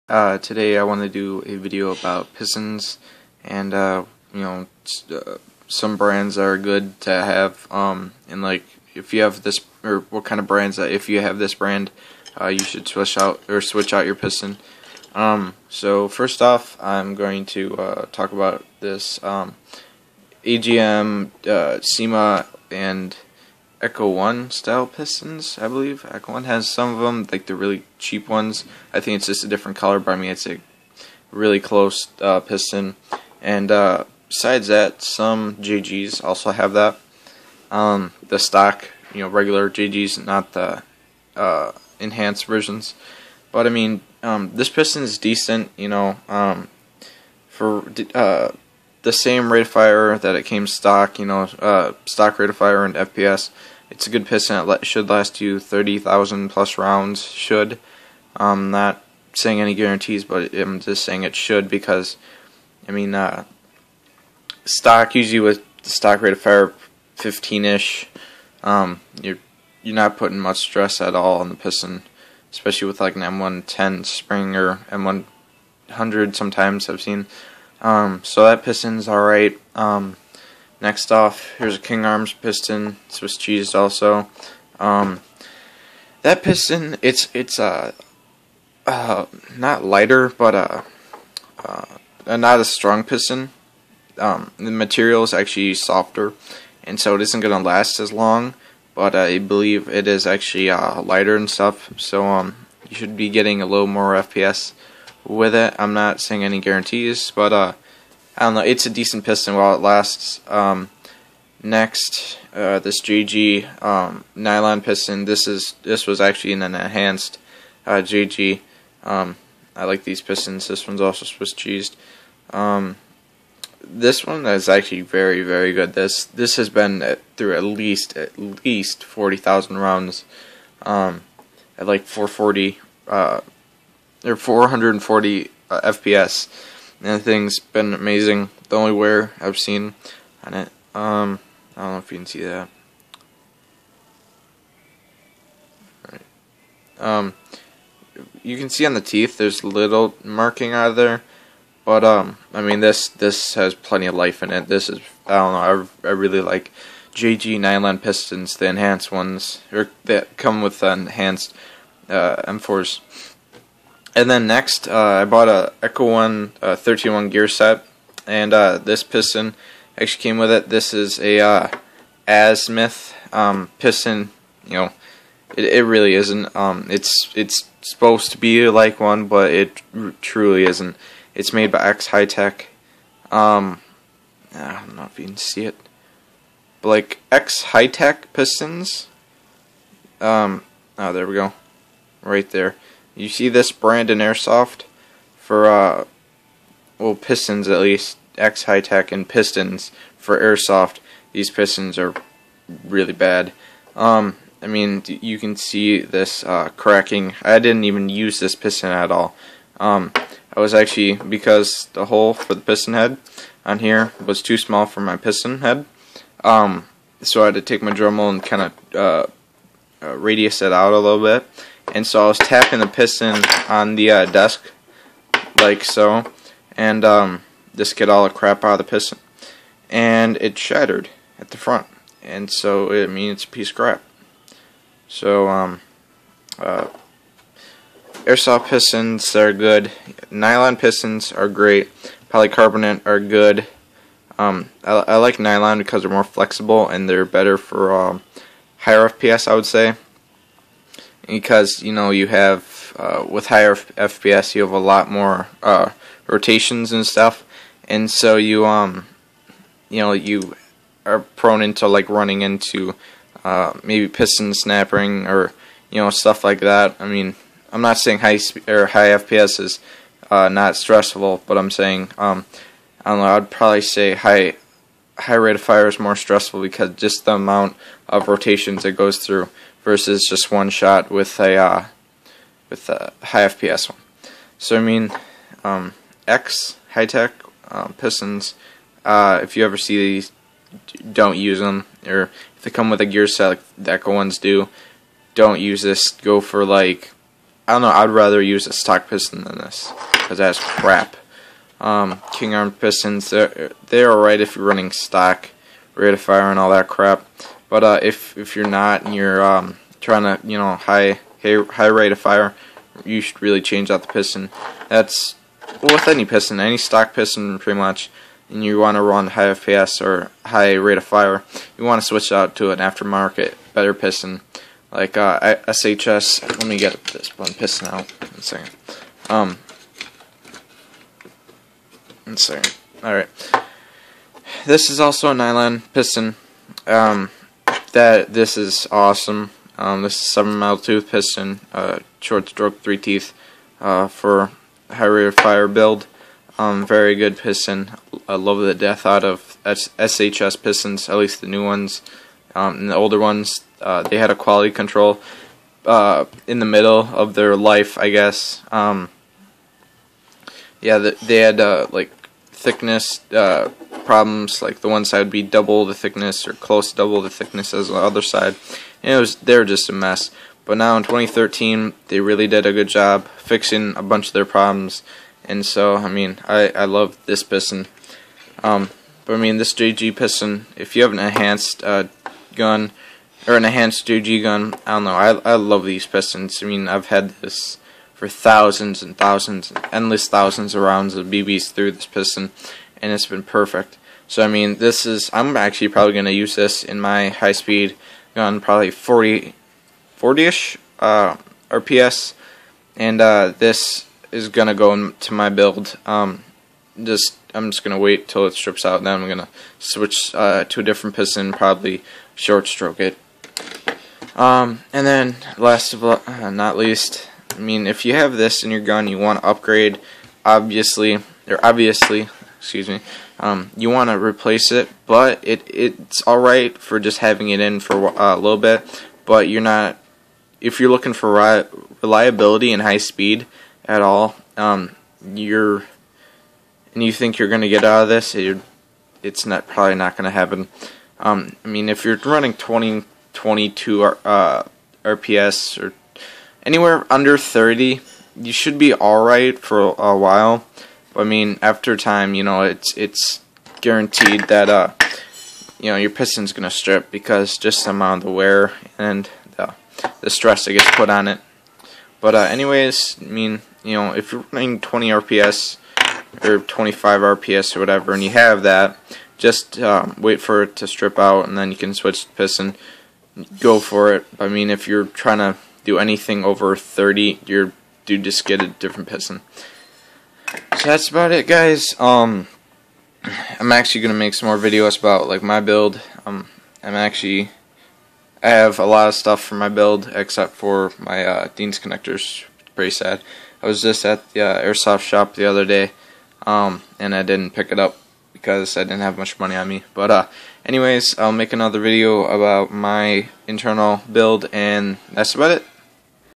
Today I want to do a video about pistons and some brands that are good to have and like if you have this, or what kind of brands that if you have this brand you should switch out your piston. So first off, I'm going to talk about this AGM SEMA and Echo 1 style pistons. I believe Echo 1 has some of them, like the really cheap ones. I think it's just a different color, but I mean it's a really close piston. And besides that, some JGs also have that. The stock, regular JGs, not the enhanced versions. But I mean, this piston is decent. For the same rate of fire that it came stock, stock rate of fire and FPS. It's a good piston. It should last you 30,000 plus rounds. Should. Not saying any guarantees, but I'm just saying it should, because I mean, stock usually with the stock rate of fire 15-ish, you're not putting much stress at all on the piston, especially with like an M110 spring or M100. Sometimes I've seen. So that piston's alright. Next off, here's a King Arms piston, Swiss cheesed also. That piston, it's not lighter, but not a strong piston. The material is actually softer, and so it isn't going to last as long. But I believe it is actually lighter and stuff, so you should be getting a little more FPS with it. I'm not saying any guarantees, but I don't know, it's a decent piston while it lasts. Next, this JG nylon piston. This was actually an enhanced JG. I like these pistons. This one's also Swiss cheesed. This one is actually very, very good. This has been through at least 40,000 rounds at like 440 or 440 FPS, and the thing's been amazing. The only wear I've seen on it, I don't know if you can see that. All right. You can see on the teeth there's little marking out of there, but I mean this has plenty of life in it. This is, I don't know, I really like JG nylon pistons, the enhanced ones, or that come with enhanced M4s. And then next, I bought a Echo 1 13-1 gear set, and this piston actually came with it. This is a azimuth piston. It really isn't. It's supposed to be like one, but it truly isn't. It's made by X High Tech. I don't know if you can see it, but like X High Tech pistons. Oh, there we go, right there. You see this brand in Airsoft for well, pistons at least, X High Tech, and pistons for Airsoft. These pistons are really bad. I mean, you can see this cracking. I didn't even use this piston at all. I was actually, because the hole for the piston head on here was too small for my piston head, so I had to take my Dremel and kind of radius it out a little bit. And so I was tapping the piston on the desk, like so, and this get all the crap out of the piston, and it shattered at the front, and so I mean it's a piece of crap. So Airsoft pistons are good. Nylon pistons are great. Polycarbonate are good. I like nylon because they're more flexible and they're better for higher FPS, I would say. Because you have with higher FPS you have a lot more rotations and stuff, and so you you are prone into like running into maybe piston snapping or stuff like that. I mean, I'm not saying high FPS is not stressful, but I'm saying I don't know, I'd probably say high rate of fire is more stressful because just the amount of rotations it goes through versus just one shot with a high FPS one. So I mean, X High Tech pistons. If you ever see these, don't use them. Or if they come with a gear set like the Echo ones do, don't use this. Go for like I don't know, I'd rather use a stock piston than this, because that's crap. King arm pistons, they're alright if you're running stock rate of fire and all that crap. But if you're not and you're trying to, you know, high rate of fire, you should really change out the piston. That's with any piston, any stock piston pretty much, and you want to run high FPS or high rate of fire, you want to switch out to an aftermarket better piston like SHS. Let me get this one piston out. 1 second. 1 second. Alright. This is also a nylon piston. This is awesome. This is 7 mile tooth piston, short stroke 3 teeth, for high rate of fire build. Very good piston. I love the death out of SHS pistons, at least the new ones. And the older ones, they had a quality control in the middle of their life, I guess. Yeah, they had like thickness problems. Like the one side would be double the thickness or close to double the thickness as the other side, and they were just a mess. But now in 2013, they really did a good job fixing a bunch of their problems. And so, I mean, I love this piston. But I mean, this JG piston, if you have an enhanced gun, or an enhanced JG gun, I don't know, I love these pistons. I mean, I've had this for thousands and thousands, endless thousands of rounds of BBs through this piston, and it's been perfect. So, I mean, I'm actually probably going to use this in my high-speed gun, probably 40-ish RPS, and this is gonna go into my build. I'm just gonna wait till it strips out, then I'm gonna switch to a different piston, probably short stroke it. And then last but not least, I mean, if you have this in your gun, you want to upgrade. Obviously, excuse me. You want to replace it, but it's all right for just having it in for a little bit. But you're not. If you're looking for reliability and high speed at all, and you think you're going to get out of this, it's probably not going to happen. I mean, if you're running 22 RPS or anywhere under 30, you should be all right for a while. But I mean, after time, you know, it's guaranteed that you know, your piston's going to strip because just the amount of wear and the stress that gets put on it. But anyways, I mean, you know, if you're running 20 RPS or 25 RPS or whatever, and you have that, just wait for it to strip out, and then you can switch the piston. Go for it. I mean, if you're trying to do anything over 30, you just get a different piston. So that's about it, guys. I'm actually gonna make some more videos about like my build. I have a lot of stuff for my build except for my Dean's connectors. Pretty sad. I was just at the Airsoft shop the other day, and I didn't pick it up because I didn't have much money on me. But anyways, I'll make another video about my internal build, and that's about it.